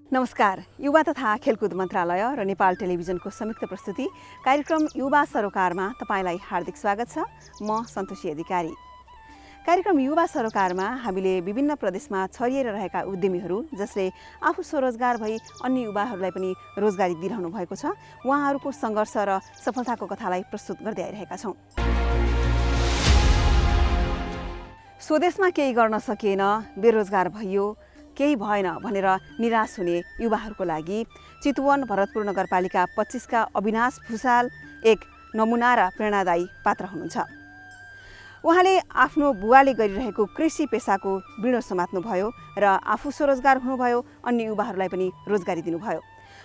नमस्कार। युवा तथा खेलकुद मन्त्रालय र नेपाल टेलिभिजनको संयुक्त प्रस्तुति कार्यक्रम युवा सरोकारमा तपाईलाई हार्दिक स्वागत छ। म सन्तोषी अधिकारी। कार्यक्रम युवा सरोकारमा हामीले विभिन्न प्रदेशमा छरिएर रहेका उद्यमीहरू जसले आफू स्वरोजगार भई अन्य युवाहरूलाई पनि रोजगारी दिइरहनु भएको छ, उहाँहरूको सङ्घर्ष र सफलताको कथालाई प्रस्तुत गर्दै आइरहेका छौँ। स्वदेशमा केही गर्न सकिएन, बेरोजगार भइयो, केही भएन भनेर निराश हुने युवाहरूको लागि चितवन भरतपुर नगरपालिका 25 का अविनाश भुसाल एक नमुना र प्रेरणादायी पात्र हुनुहुन्छ। उहाँले आफ्नो बुवाले गरिरहेको कृषि पेसाको बिँडो समात्नुभयो र आफू स्वरोजगार हुनुभयो, अन्य युवाहरूलाई पनि रोजगारी दिनुभयो।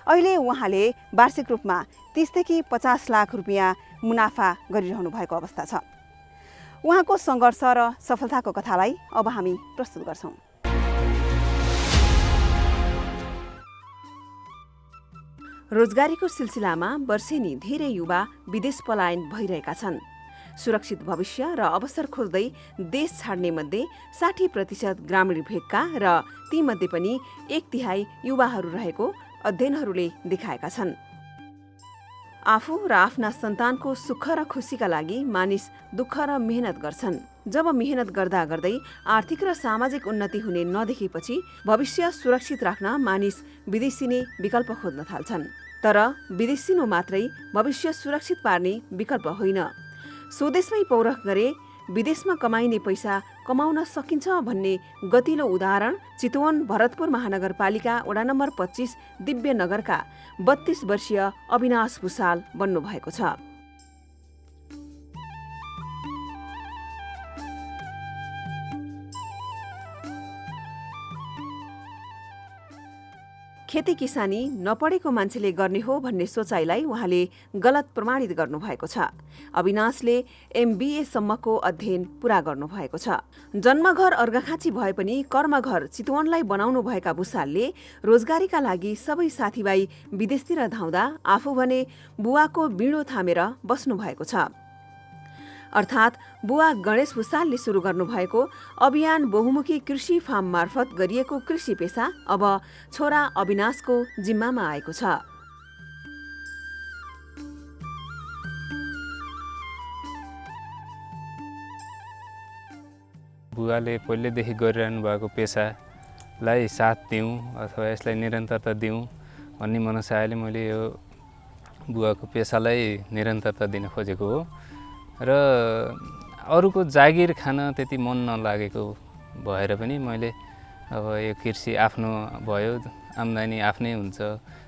अहिले उहाँले वार्षिक रूपमा 30 देखि 50 लाख रुपियाँ मुनाफा गरिरहनु भएको अवस्था छ। उहाँको सङ्घर्ष र सफलताको कथालाई अब हामी प्रस्तुत गर्छौँ। रोजगारीको सिलसिलामा वर्षेनी धेरै युवा विदेश पलायन भइरहेका छन्। सुरक्षित भविष्य र अवसर खोज्दै देश छाड्ने मध्ये 60% ग्रामीण भेगका र तीमध्ये पनि 1/3 युवाहरू रहेको अध्ययनहरूले देखाएका छन्। आफू र आफ्ना सन्तानको सुख र खुसीका लागि मानिस दुःख र मेहनत गर्छन्। जब मेहनत गर्दा गर्दै आर्थिक र सामाजिक उन्नति हुने नदेखेपछि भविष्य सुरक्षित राख्न मानिस विदेशिने विकल्प खोज्न थाल्छन्। तर विदेशिनु मात्रै भविष्य सुरक्षित पार्ने विकल्प होइन। स्वदेशमै पौरख गरे विदेशमा कमाइने पैसा कमाउन सकिन्छ भन्ने गतिलो उदाहरण चितवन भरतपुर महानगरपालिका वडा नम्बर 25 दिव्यनगरका 32 वर्षीय अविनाश भुसाल बन्नुभएको छ। खेती किसानी नपढेको मान्छेले गर्ने हो भन्ने सोचाइलाई उहाँले गलत प्रमाणित गर्नुभएको छ। अविनाशले MBA सम्मको अध्ययन पूरा गर्नुभएको छ। जन्मघर अर्घाखाँची भए पनि कर्मघर चितवनलाई बनाउनु भएका भुसालले रोजगारीका लागि सबै साथीभाइ विदेशतिर धाउँदा आफू भने बुवाको बिँडो थामेर बस्नु भएको छ। अर्थात् बुवा गणेश भुसालले सुरु गर्नुभएको अभियान बहुमुखी कृषि फार्म मार्फत गरिएको कृषि पेसा अब छोरा अविनाशको जिम्मामा आएको छ। बुवाले पहिलेदेखि गरिरहनु भएको पेसालाई साथ दिउँ अथवा यसलाई निरन्तरता दिउँ भन्ने मनसायले मैले यो बुवाको पेसालाई निरन्तरता दिन खोजेको हो। र अरूको जागिर खान त्यति मन नलागेको भएर पनि मैले अब यो कृषि आफ्नो भयो, आम्दानी आफ्नै हुन्छ,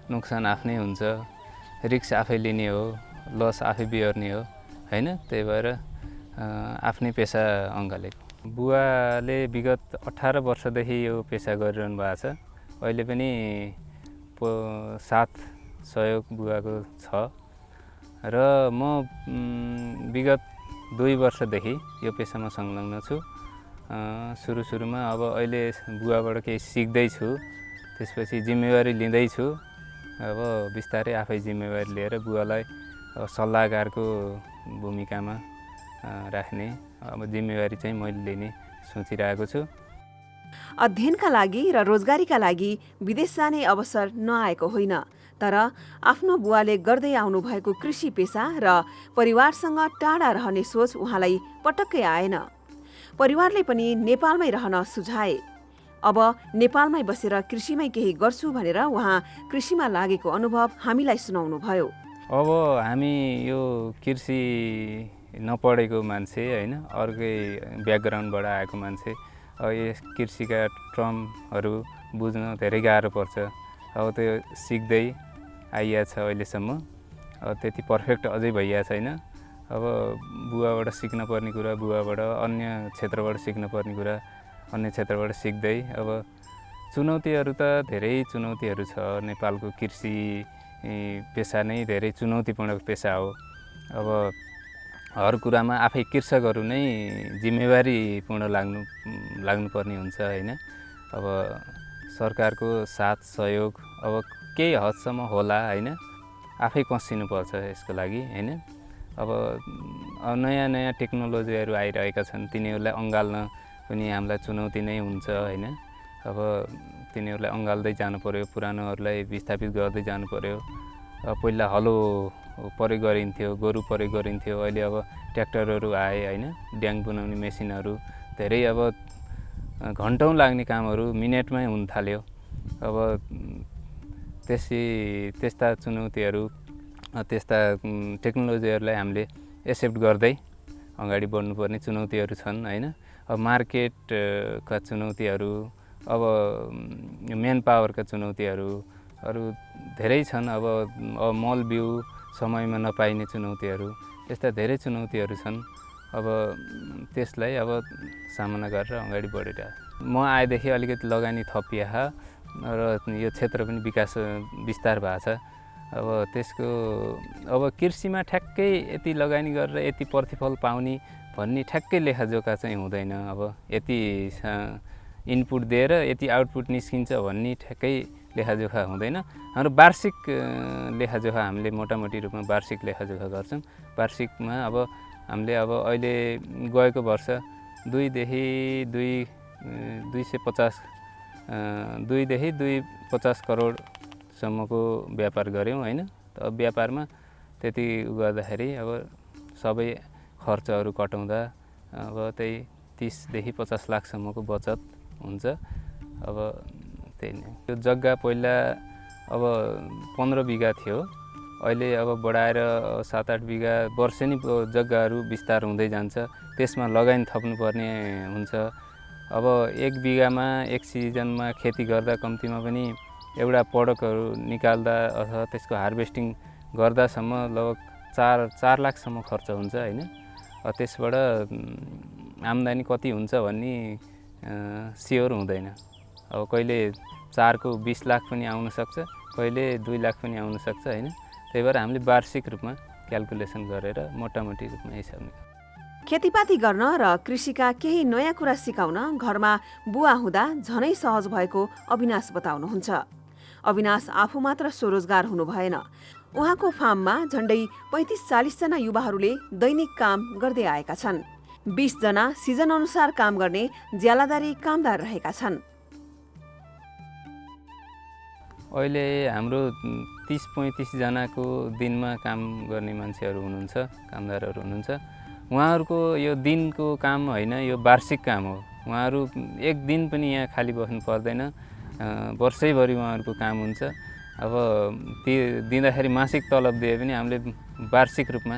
नोक्सान आफ्नै हुन्छ, रिस्क आफै लिने हो, लस आफै बिहोर्ने हो हैन। त्यही भएर आफ्नै पेसा अँगालेको। बुवाले विगत 18 वर्षदेखि यो पेसा गरिरहनु भएको छ। अहिले पनि साथ सहयोग बुवाको छ र म विगत 2 वर्षदेखि यो पेसामा संलग्न छु। सुरुमा अब अहिले बुवाबाट केही सिक्दैछु, त्यसपछि जिम्मेवारी लिँदैछु। अब बिस्तारै आफै जिम्मेवारी लिएर बुवालाई सल्लाहकारको भूमिकामा राख्ने अब जिम्मेवारी चाहिँ मैले लिने सोचिरहेको छु। अध्ययनका लागि र रोजगारीका लागि विदेश जाने अवसर नआएको होइन, तर आफ्नो बुवाले गर्दै आउनु भएको कृषि पेसा र परिवारसँग टाढा रहने सोच उहाँलाई पटक्कै आएन। परिवारले पनि नेपालमै रहन सुझाए। अब नेपालमै बसेर कृषिमै केही गर्छु भनेर उहाँ कृषिमा लागेको अनुभव हामीलाई सुनाउनु भयो। अब हामी यो कृषि नपढेको मान्छे हैन, अर्कै ब्याकग्राउन्डबाट आएको मान्छे, यस कृषिका टर्महरू बुझ्न धेरै गाह्रो पर्छ। अब त्यो सिक्दै आइया छ अहिलेसम्म। त्यति पर्फेक्ट अझै भइया छैन। अब बुवाबाट सिक्न पर्ने कुरा बुवाबाट, अन्य क्षेत्रबाट सिक्न पर्ने कुरा अन्य क्षेत्रबाट सिक्दै अब चुनौतीहरू त धेरै चुनौतीहरू छ। नेपालको कृषि पेसा नै धेरै चुनौतीपूर्ण पेसा हो। अब हर कुरामा आफै कृषकहरू नै जिम्मेवारीपूर्ण लाग्नुपर्ने हुन्छ हैन। अब सरकारको साथ सहयोग अब केही हदसम्म होला हैन, आफै कसिनुपर्छ यसको लागि हैन। अब नयाँ नयाँ टेक्नोलोजीहरू आइरहेका छन्, तिनीहरूलाई अँगाल्न पनि हामीलाई चुनौती नै हुन्छ हैन। अब तिनीहरूलाई अँगाल्दै जानु पर्यो, पुरानोहरूलाई विस्थापित गर्दै जानु पर्यो। पहिला हलो प्रयोग गरिन्थ्यो, गोरु प्रयोग गरिन्थ्यो, अहिले अब ट्र्याक्टरहरू आए होइन, ड्याङ बनाउने मेसिनहरू, धेरै अब घन्टौँ लाग्ने कामहरू मिनेटमै हुन थाल्यो। अब त्यस्ता चुनौतीहरू, त्यस्ता टेक्नोलोजीहरूलाई हामीले एक्सेप्ट गर्दै अगाडि बढ्नुपर्ने चुनौतीहरू छन् होइन। अब मार्केटका चुनौतीहरू, अब मेन पावरका चुनौतीहरू अरू धेरै छन्। अब मल बिउ समयमा नपाइने चुनौतीहरू, यस्ता धेरै चुनौतीहरू छन्। अब त्यसलाई अब सामना गरेर अगाडि बढिरहेको। म आएदेखि अलिकति लगानी थपिया र यो क्षेत्र पनि विस्तार भएको छ। अब त्यसको अब कृषिमा ठ्याक्कै यति लगानी गरेर यति प्रतिफल पाउने भन्ने ठ्याक्कै लेखाजोखा चाहिँ हुँदैन। अब यति इनपुट दिएर यति आउटपुट निस्किन्छ भन्ने ठ्याक्कै लेखाजोखा हुँदैन। हाम्रो वार्षिक लेखाजोखा हामीले मोटामोटी रूपमा वार्षिक लेखाजोखा गर्छौँ। वार्षिकमा अब हामीले अब अहिले गएको वर्ष 2 देखि 250 करोडसम्मको व्यापार गऱ्यौँ होइन। अब व्यापारमा त्यति गर्दाखेरि अब सबै खर्चहरू कटाउँदा अब त्यही 30 देखि 50 लाखसम्मको बचत हुन्छ। अब त्यही नै। यो जग्गा पहिला अब 15 बिघा थियो, अहिले अब बढाएर 7-8 बिघा वर्षेनी जग्गाहरू विस्तार हुँदै जान्छ। त्यसमा लगानी थप्नुपर्ने हुन्छ। अब 1 बिघामा 1 सिजनमा खेती गर्दा कम्तीमा पनि एउटा प्रडक्टहरू निकाल्दा अथवा त्यसको हार्भेस्टिङ गर्दासम्म लगभग 4 लाखसम्म खर्च हुन्छ होइन। त्यसबाट आम्दानी कति हुन्छ भन्ने स्योर हुँदैन। अब कहिले 4 को 20 लाख पनि आउन सक्छ, कहिले 2 लाख पनि आउन सक्छ होइन। त्यही भएर हामीले वार्षिक रूपमा क्याल्कुलेसन गरेर मोटामोटी रूपमा हिसाब निकाल्छौँ। खेतीपाती गर्न र कृषिका केही नयाँ कुरा सिकाउन घरमा बुवा हुँदा झनै सहज भएको अविनाश बताउनुहुन्छ। अविनाश आफू मात्र स्वरोजगार हुनु भएन, उहाँको फार्ममा झण्डै 35-40 जना युवाहरूले दैनिक काम गर्दै आएका छन्। 20 जना सिजन अनुसार काम गर्ने ज्यालादारी कामदार रहेका छन्। अहिले हाम्रो 30-35 जनाको दिनमा काम गर्ने मान्छेहरू हुनुहुन्छ, कामदारहरू हुनुहुन्छ। उहाँहरूको यो दिनको काम होइन, यो वार्षिक काम हो। उहाँहरू एक दिन पनि यहाँ खाली बस्नु पर्दैन, वर्षैभरि उहाँहरूको काम हुन्छ। अब दिँदाखेरि मासिक तलब दिए पनि हामीले वार्षिक रूपमा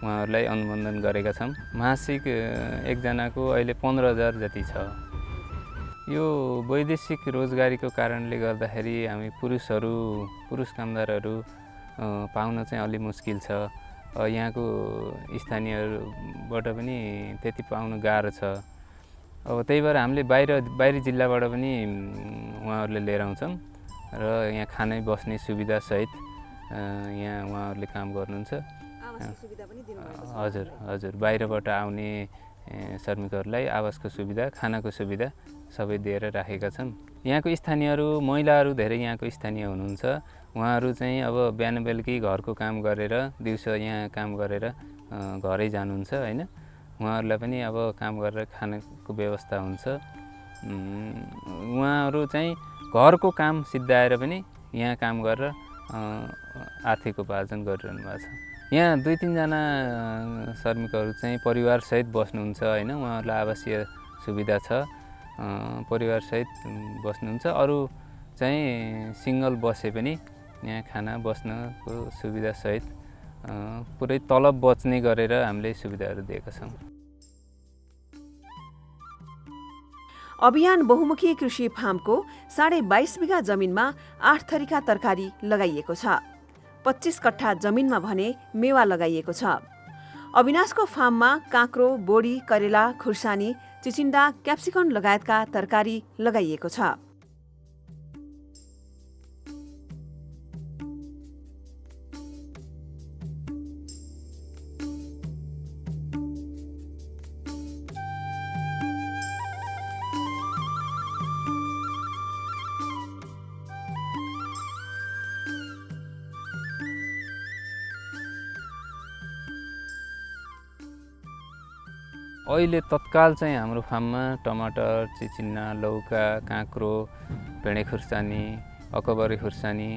उहाँहरूलाई अनुमोदन गरेका छौँ। मासिक एकजनाको अहिले 15,000 जति छ। यो वैदेशिक रोजगारीको कारणले गर्दाखेरि हामी पुरुष कामदारहरू पाउन चाहिँ अलि मुस्किल छ। यहाँको स्थानीयबाट पनि त्यति पाउन गाह्रो छ। अब त्यही भएर हामीले बाहिरी जिल्लाबाट पनि उहाँहरूले लिएर आउँछौँ र यहाँ खानै बस्ने सुविधासहित यहाँ उहाँहरूले काम गर्नुहुन्छ। हजुर बाहिरबाट आउने श्रमिकहरूलाई आवासको सुविधा, खानाको सुविधा सबै दिएर राखेका छन्। यहाँको स्थानीयहरू, महिलाहरू धेरै यहाँको स्थानीय हुनुहुन्छ। उहाँहरू चाहिँ अब बिहान बेलुकी घरको काम गरेर दिउँसो यहाँ काम गरेर घरै जानुहुन्छ होइन। उहाँहरूलाई पनि अब काम गरेर खानाको व्यवस्था हुन्छ। उहाँहरू चाहिँ घरको काम सिद्धाएर पनि यहाँ काम गरेर आर्थिक उपार्जन गरिरहनु भएको छ। यहाँ 2-3 जना श्रमिकहरू चाहिँ परिवारसहित बस्नुहुन्छ होइन। उहाँहरूलाई आवासीय सुविधा छ, परिवारसहित बस्नुहुन्छ। अरू चाहिँ सिङ्गल बसे पनि यहाँ खाना बस्नको सुविधासहित पुरै तलब बच्ने गरेर हामीले सुविधाहरू दिएका छौँ। अभियान बहुमुखी कृषि फार्मको 22.5 बिघा जमिनमा 8 थरीका तरकारी लगाइएको छ। 25 कट्ठा जमिनमा भने मेवा लगाइएको छ। अविनाशको फार्ममा काँक्रो, बोडी, करेला, खुर्सानी, चिचिन्डा, क्याप्सिकम लगायतका तरकारी लगाइएको छ। अहिले तत्काल चाहिँ हाम्रो फार्ममा टमाटर, चिचिन्ना, लौका, काँक्रो, भेँडे खुर्सानी, अकबरी खुर्सानी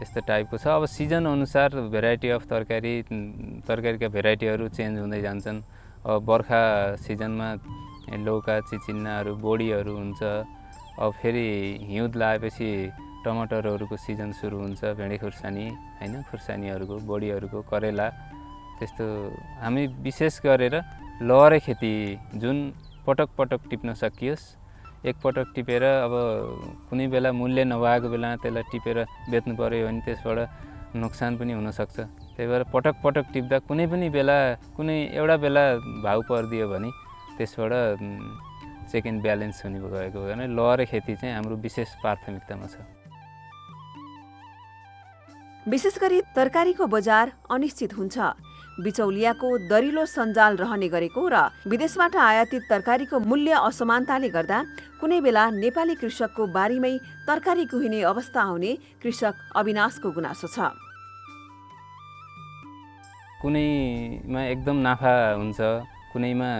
यस्तो टाइपको छ। अब सिजन अनुसार भेराइटी अफ तरकारीका भेराइटीहरू चेन्ज हुँदै जान्छन्। अब बर्खा सिजनमा लौका, चिचिन्नाहरू, बोडीहरू हुन्छ। अब फेरि हिउँद लागेपछि टमाटरहरूको सिजन सुरु हुन्छ, भेँडे खुर्सानी हैन, खुर्सानीहरूको, बोडीहरूको, करेला त्यस्तो। हामी विशेष गरेर लहरे खेती जुन पटक पटक टिप्न सकियोस्, एकपटक टिपेर अब कुनै बेला मूल्य नभएको बेलामा त्यसलाई टिपेर बेच्नु पर्यो भने त्यसबाट नोक्सान पनि हुनसक्छ। त्यही भएर पटक पटक टिप्दा कुनै पनि बेला कुनै एउटा बेला भाउ परिदियो भने त्यसबाट चेक एन्ड ब्यालेन्स हुने गएको हो भने लहरे खेती चाहिँ हाम्रो विशेष प्राथमिकतामा छ। विशेष गरी तरकारीको बजार अनिश्चित हुन्छ। बिचौलियाको दरिलो सञ्जाल रहने गरेको र विदेशबाट आयातित तरकारीको मूल्य असमानताले गर्दा कुनै बेला नेपाली कृषकको बारीमै तरकारी कुहिने अवस्था आउने कृषक अविनाशको गुनासो छ। कुनैमा एकदम नाफा हुन्छ, कुनैमा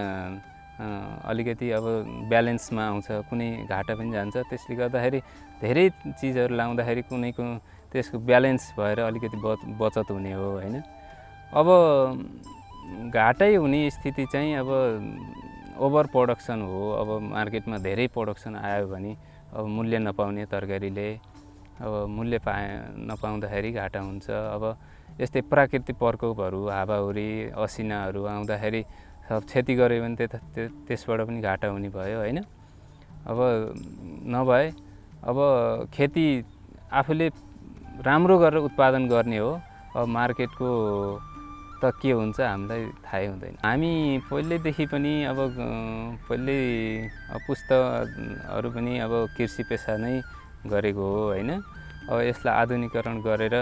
अलिकति अब ब्यालेन्समा आउँछ, कुनै घाटा पनि जान्छ। त्यसले गर्दाखेरि धेरै चिजहरू लाउँदाखेरि कुनैको त्यसको ब्यालेन्स भएर अलिकति बचत हुने हो हैन। अब घाटै हुने स्थिति चाहिँ अब ओभर प्रोडक्सन हो। अब मार्केटमा धेरै प्रोडक्सन आयो भने अब मूल्य नपाउने तरकारीले, अब मूल्य नपाउँदाखेरि घाटा हुन्छ। अब यस्तै प्राकृतिक प्रकोपहरू, हावाहुरी, असिनाहरू आउँदाखेरि सब क्षति गऱ्यो भने त्यसबाट पनि घाटा हुने भयो हैन। अब नभए अब खेती आफूले राम्रो गरेर उत्पादन गर्ने हो। अब मार्केटको त के हुन्छ हामीलाई थाहै हुँदैन। हामी पहिल्यैदेखि पनि अब पहिल्यै पुस्ताहरू पनि अब कृषि पेसा नै गरेको हो हैन। अब यसलाई आधुनिकीकरण गरेर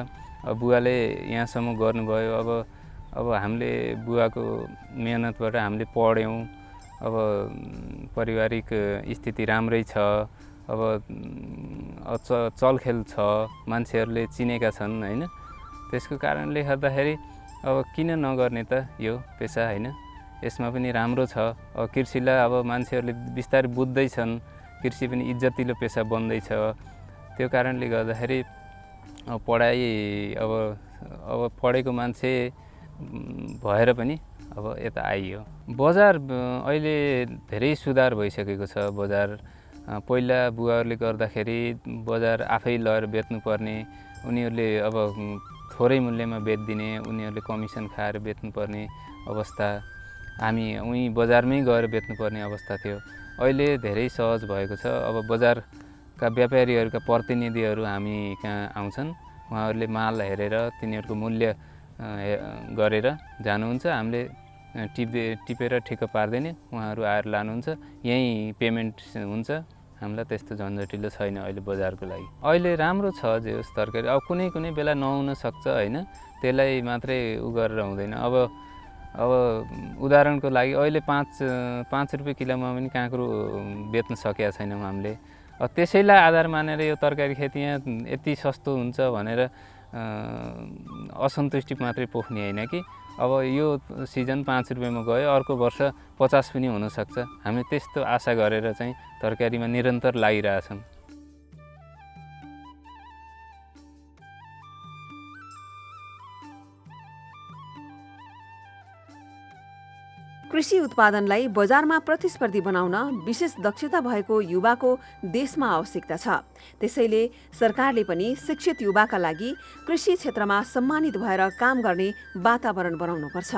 बुवाले यहाँसम्म गर्नुभयो। अब हामीले बुवाको मेहनतबाट हामीले पढ्यौँ। अब पारिवारिक स्थिति राम्रै छ। अब चलखेल छ, मान्छेहरूले चिनेका छन् हैन। त्यसको कारणले गर्दाखेरि अब किन नगर्ने त यो पेसा हैन। यसमा पनि राम्रो छ। अब कृषिलाई अब मान्छेहरूले बिस्तारै बुझ्दैछन्, कृषि पनि इज्जतिलो पेसा बन्दैछ। त्यो कारणले गर्दाखेरि पढाइ अब पढेको मान्छे भएर पनि अब यता आइयो। बजार अहिले धेरै सुधार भइसकेको छ। बजार पहिला बुवाहरूले गर्दाखेरि बजार आफै लगेर बेच्नुपर्ने, उनीहरूले अब थोरै मूल्यमा बेचिदिने, उनीहरूले कमिसन खाएर बेच्नुपर्ने अवस्था, हामी उहीँ बजारमै गएर बेच्नुपर्ने अवस्था थियो। अहिले धेरै सहज भएको छ। अब बजारका व्यापारीहरूका प्रतिनिधिहरू हामी कहाँ आउँछन्, उहाँहरूले माल हेरेर तिनीहरूको मूल्य गरेर जानुहुन्छ। हामीले टिपेर ठिक्क पार्दैन, उहाँहरू आएर लानुहुन्छ, यहीँ पेमेन्ट हुन्छ। हामीलाई त्यस्तो झन्झटिलो छैन अहिले बजारको लागि। अहिले राम्रो छ जे होस् तरकारी। अब कुनै बेला नहुन सक्छ हैन, त्यसलाई मात्रै गरेर हुँदैन। अब उदाहरणको लागि अहिले 5 रुपियाँ किलोमा पनि काँक्रो बेच्न सकेका छैनौँ हामीले। त्यसैलाई आधार मानेर यो तरकारी खेती यहाँ यति सस्तो हुन्छ भनेर असन्तुष्टि मात्रै पोख्ने होइन कि। अब यो सिजन 5 रुपियाँमा गयो, अर्को वर्ष 50 पनि हुनसक्छ। हामी त्यस्तो आशा गरेर चाहिँ तरकारीमा निरन्तर लागिरहेछौँ। कृषि उत्पादनलाई बजारमा प्रतिस्पर्धी बनाउन विशेष दक्षता भएको युवाको देशमा आवश्यकता छ। त्यसैले सरकारले पनि शिक्षित युवाका लागि कृषि क्षेत्रमा सम्मानित भएर काम गर्ने वातावरण बनाउनुपर्छ।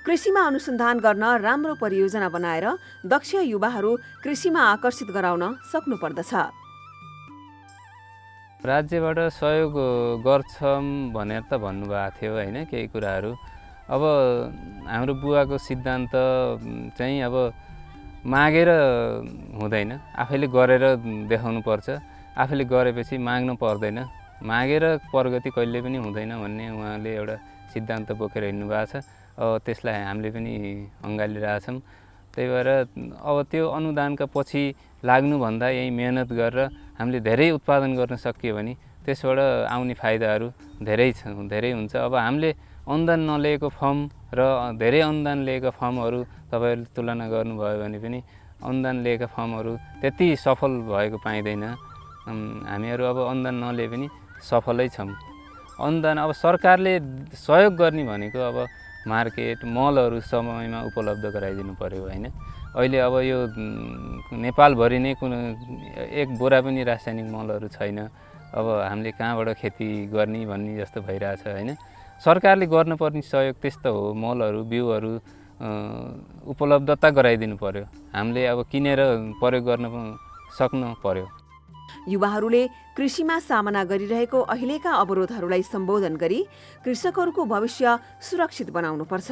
कृषिमा अनुसन्धान गर्न राम्रो परियोजना बनाएर दक्ष युवाहरू कृषिमा आकर्षित गराउन सक्नुपर्दछ। राज्यबाट सहयोग गर्छौँ भनेर त भन्नुभएको थियो हैन केही कुराहरू। अब हाम्रो बुवाको सिद्धान्त चाहिँ अब मागेर हुँदैन, आफैले गरेर देखाउनु पर्छ। आफैले गरेपछि माग्नु पर्दैन, मागेर प्रगति कहिले पनि हुँदैन भन्ने उहाँले एउटा सिद्धान्त बोकेर हिँड्नु भएको छ। अब त्यसलाई हामीले पनि अँगालिरहेछौँ। त्यही भएर अब त्यो अनुदानका पछि लाग्नुभन्दा यही मेहनत गरेर हामीले धेरै उत्पादन गर्न सकियो भने त्यसबाट आउने फाइदाहरू धेरै हुन्छ। अब हामीले अनुदान नलिएको फर्म र धेरै अनुदान लिएका फर्महरू तपाईँहरूले तुलना गर्नुभयो भने पनि अनुदान लिएका फर्महरू त्यति सफल भएको पाइँदैन। हामीहरू अब अनुदान नलिए पनि सफलै छौँ। अनुदान अब सरकारले सहयोग गर्ने भनेको अब मार्केट मलहरू समयमा उपलब्ध गराइदिनु पर्यो होइन। अहिले अब यो नेपालभरि नै कुनै एक बोरा पनि रासायनिक मलहरू छैन। अब हामीले कहाँबाट खेती गर्ने भन्ने जस्तो भइरहेछ होइन। सरकारले गर्नुपर्ने सहयोग त्यस्तो हो, मलहरू बिउहरू उपलब्धता गराइदिनु पर्यो। हामीले अब किनेर प्रयोग गर्न सक्नु पर्यो। युवाहरूले कृषिमा सामना गरिरहेको अहिलेका अवरोधहरूलाई सम्बोधन गरी कृषकहरूको भविष्य सुरक्षित बनाउनुपर्छ।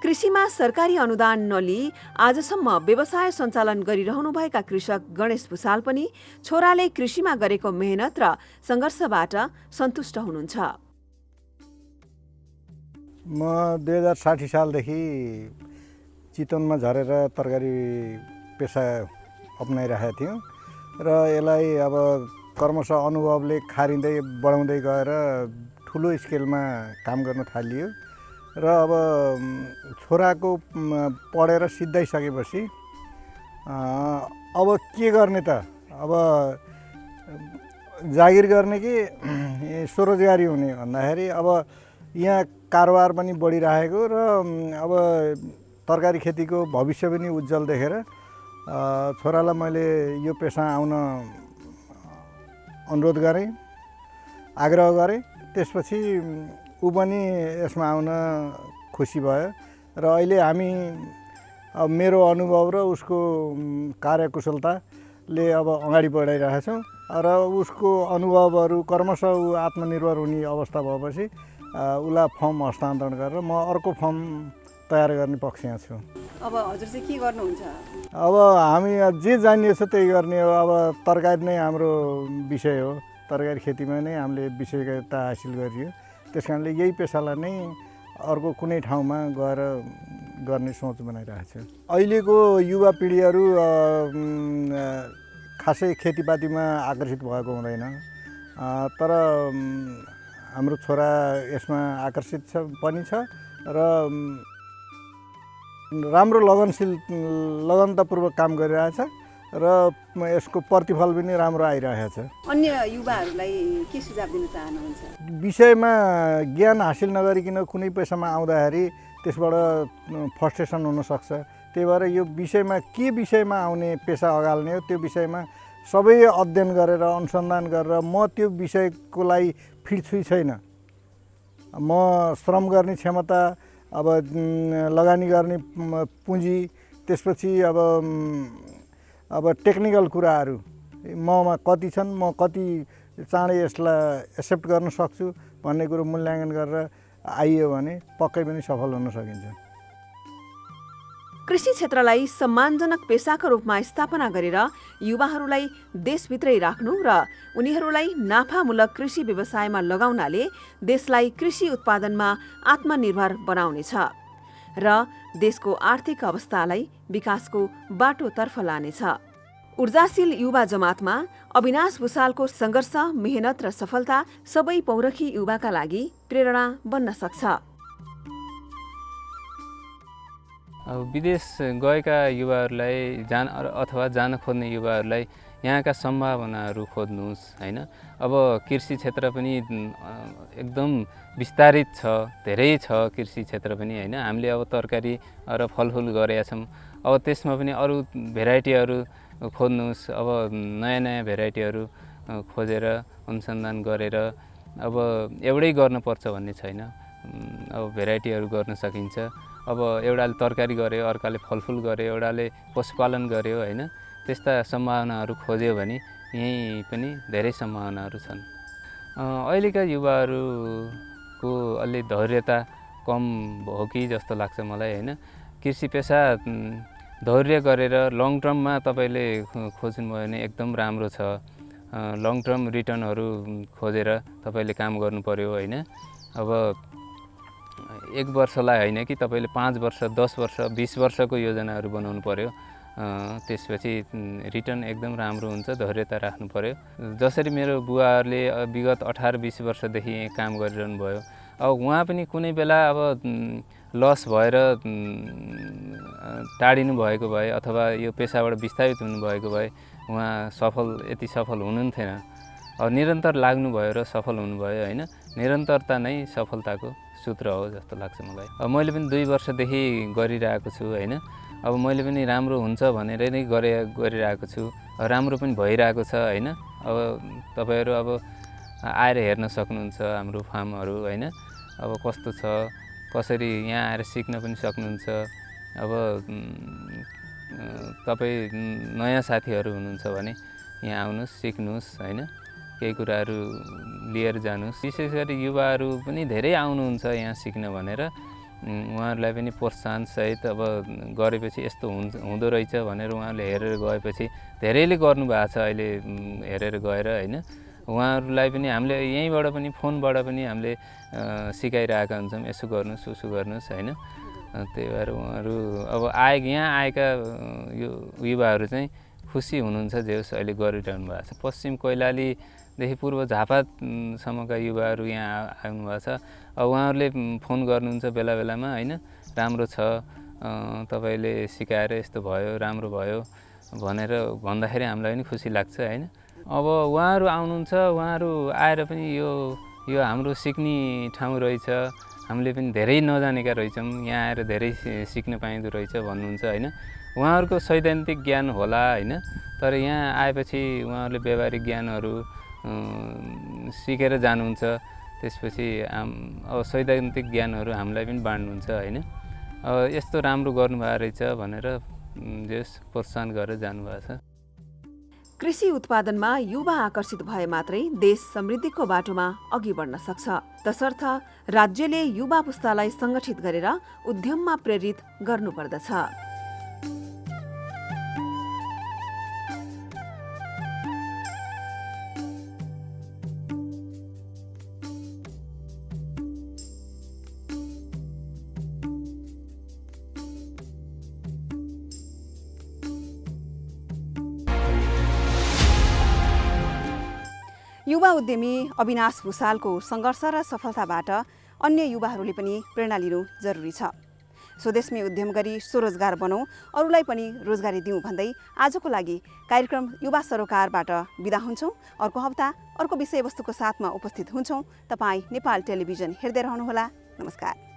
कृषिमा सरकारी अनुदान नलिई आजसम्म व्यवसाय सञ्चालन गरिरहनुभएका कृषक गणेश भुसाल पनि छोराले कृषिमा गरेको मेहनत र सङ्घर्षबाट सन्तुष्ट हुनुहुन्छ। म 2060 सालदेखि चितवनमा झरेर तरकारी पेसा अपनाइरहेको थियौँ र यसलाई अब क्रमशः अनुभवले खारिँदै बढाउँदै गएर ठुलो स्केलमा काम गर्न थालियो र अब छोराको पढेर सिद्धाइसकेपछि अब के गर्ने त, अब जागिर गर्ने कि स्वरोजगारी हुने भन्दाखेरि अब यहाँ कारोबार पनि बढिरहेको र अब तरकारी खेतीको भविष्य पनि उज्जवल देखेर छोरालाई मैले यो पेसा आउन अनुरोध गरेँ, आग्रह गरेँ। त्यसपछि ऊ पनि यसमा आउन खुसी भयो र अहिले हामी मेरो अनुभव र उसको कार्यकुशलताले अब अगाडि बढाइरहेछौँ र उसको अनुभवहरू क्रमशः ऊ आत्मनिर्भर हुने अवस्था भएपछि उसलाई फर्म हस्तान्तरण गरेर म अर्को फर्म तयार गर्ने पक्षमा छु। अब हजुर चाहिँ के गर्नुहुन्छ? अब हामी जे जानिएको छ त्यही गर्ने हो। अब तरकारी नै हाम्रो विषय हो, तरकारी खेतीमा नै हामीले विशेषज्ञता हासिल गरियो। त्यस कारणले यही पेसालाई नै अर्को कुनै ठाउँमा गएर गर्ने सोच बनाइरहेको छु। अहिलेको युवा पिँढीहरू खासै खेतीपातीमा आकर्षित भएको हुँदैन, तर हाम्रो छोरा यसमा आकर्षित पनि छ र राम्रो लगनतापूर्वक काम गरिरहेछ र यसको प्रतिफल पनि राम्रो आइरहेछ। अन्य युवाहरूलाई के सुझाव दिन चाहनुहुन्छ? विषयमा ज्ञान हासिल नगरिकन कुनै पेसामा आउँदाखेरि त्यसबाट फ्रस्ट्रेसन हुनसक्छ। त्यही भएर यो विषयमा के विषयमा आउने पेसा अगाल्ने हो त्यो विषयमा सबै अध्ययन गरेर अनुसन्धान गरेर म त्यो विषयको लागि फिट छु छैन, म श्रम गर्ने क्षमता, अब लगानी गर्ने पुँजी, त्यसपछि अब टेक्निकल कुराहरू ममा कति छन्, म कति चाँडै यसलाई एक्सेप्ट गर्न सक्छु भन्ने कुरो मूल्याङ्कन गरेर आइयो भने पक्कै पनि सफल हुन सकिन्छ। कृषि क्षेत्रलाई सम्मानजनक पेसाको रूपमा स्थापना गरेर युवाहरूलाई देशभित्रै राख्नु र उनीहरूलाई नाफामूलक कृषि व्यवसायमा लगाउनाले देशलाई कृषि उत्पादनमा आत्मनिर्भर बनाउनेछ र देशको आर्थिक अवस्थालाई विकासको बाटोतर्फ लानेछ। ऊर्जाशील युवा जमातमा अविनाश भुसालको सङ्घर्ष, मेहनत र सफलता सबै पौरखी युवाका लागि प्रेरणा बन्न सक्छ। अब विदेश गएका युवाहरूलाई अथवा जान खोज्ने युवाहरूलाई यहाँका सम्भावनाहरू खोज्नुहोस् होइन। अब कृषि क्षेत्र पनि एकदम विस्तारित छ, धेरै छ कृषि क्षेत्र पनि होइन। हामीले अब तरकारी र फलफुल गरेका छौँ, अब त्यसमा पनि अरू भेराइटीहरू खोज्नुहोस्। अब नयाँ नयाँ भेराइटीहरू खोजेर अनुसन्धान गरेर अब एउटै गर्नुपर्छ भन्ने छैन, अब भेराइटीहरू गर्न सकिन्छ। अब एउटाले तरकारी गर्यो, अर्काले फलफुल गर्यो, एउटाले पशुपालन गर्यो होइन। त्यस्ता सम्भावनाहरू खोज्यो भने यहीँ पनि धेरै सम्भावनाहरू छन्। अहिलेका युवाहरूको अलि धैर्यता कम भयो कि जस्तो लाग्छ मलाई होइन। कृषि पेसा धैर्य गरेर लङ टर्ममा तपाईँले खोज्नुभयो भने एकदम राम्रो छ। लङ टर्म रिटर्नहरू खोजेर तपाईँले काम गर्नु पर्यो होइन। अब 1 वर्षलाई होइन कि तपाईँले 5 वर्ष, 10 वर्ष, 20 वर्षको योजनाहरू बनाउनु पर्यो। त्यसपछि रिटर्न एकदम राम्रो हुन्छ, धैर्यता राख्नु पर्यो। जसरी मेरो बुवाहरूले विगत 18-20 वर्षदेखि काम गरिरहनु भयो, अब उहाँ पनि कुनै बेला अब लस भएर टाढिनु भएको भए अथवा यो पेसाबाट विस्थापित हुनुभएको भए उहाँ यति सफल हुनुहुन्थेन। अब निरन्तर लाग्नुभयो र सफल हुनुभयो होइन। निरन्तरता नै सफलताको सूत्र हो जस्तो लाग्छ मलाई। अब मैले पनि 2 वर्षदेखि गरिरहेको छु होइन। अब मैले पनि राम्रो हुन्छ भनेर नै गरिरहेको छु, राम्रो पनि भइरहेको छ होइन। अब तपाईँहरू अब आएर हेर्न सक्नुहुन्छ हाम्रो फार्महरू होइन। अब कस्तो छ, कसरी यहाँ आएर सिक्न पनि सक्नुहुन्छ। अब तपाईँ नयाँ साथीहरू हुनुहुन्छ भने यहाँ आउनुहोस्, सिक्नुहोस् होइन, केही कुराहरू लिएर जानुहोस्। विशेष गरी युवाहरू पनि धेरै आउनुहुन्छ यहाँ सिक्न भनेर। उहाँहरूलाई पनि प्रोत्साहनसहित अब गरेपछि यस्तो हुँदो रहेछ भनेर उहाँहरूले हेरेर गएपछि धेरैले गर्नुभएको छ अहिले हेरेर गएर होइन। उहाँहरूलाई पनि हामीले यहीँबाट पनि फोनबाट पनि हामीले सिकाइरहेका हुन्छौँ, यसो गर्नुहोस् उसो गर्नुहोस् होइन। त्यही भएर उहाँहरू अब यहाँ आएका यो युवाहरू चाहिँ खुसी हुनुहुन्छ जे होस् अहिले गरिरहनु भएको छ। पश्चिम कैलालीदेखि पूर्व झापासम्मका युवाहरू यहाँ आउनुभएको छ। अब उहाँहरूले फोन गर्नुहुन्छ बेला बेलामा होइन, राम्रो छ तपाईँले सिकाएर यस्तो भयो, राम्रो भयो भनेर भन्दाखेरि हामीलाई पनि खुसी लाग्छ होइन। अब उहाँहरू आउनुहुन्छ, उहाँहरू आएर पनि यो हाम्रो सिक्ने ठाउँ रहेछ, हामीले पनि धेरै नजानेका रहेछौँ, यहाँ आएर धेरै सिक्न पाइँदो रहेछ भन्नुहुन्छ होइन। उहाँहरूको सैद्धान्तिक ज्ञान होला होइन, तर यहाँ आएपछि उहाँहरूले व्यावहारिक ज्ञानहरू सिकेर जानुहुन्छ। त्यसपछि अब सैद्धान्तिक ज्ञानहरू हामीलाई पनि बाँड्नुहुन्छ होइन। अब यस्तो राम्रो गर्नुभएको रहेछ भनेर जस प्रोत्साहन गरेर जानुभएको छ। कृषि उत्पादनमा युवा आकर्षित भए मात्रै देश समृद्धिको बाटोमा अघि बढ्न सक्छ। तसर्थ राज्यले युवा पुस्तालाई सङ्गठित गरेर उद्यममा प्रेरित गर्नुपर्दछ। युवा उद्यमी अविनाश भुसालको सङ्घर्ष र सफलताबाट अन्य युवाहरूले पनि प्रेरणा लिनु जरुरी छ। स्वदेशमै उद्यम गरी स्वरोजगार बनाऊ, अरूलाई पनि रोजगारी दिउँ भन्दै आजको लागि कार्यक्रम युवा सरोकारबाट बिदा हुन्छौँ। अर्को हप्ता अर्को विषयवस्तुको साथमा उपस्थित हुन्छौँ। तपाईँ नेपाल टेलिभिजन हेर्दै रहनुहोला। नमस्कार।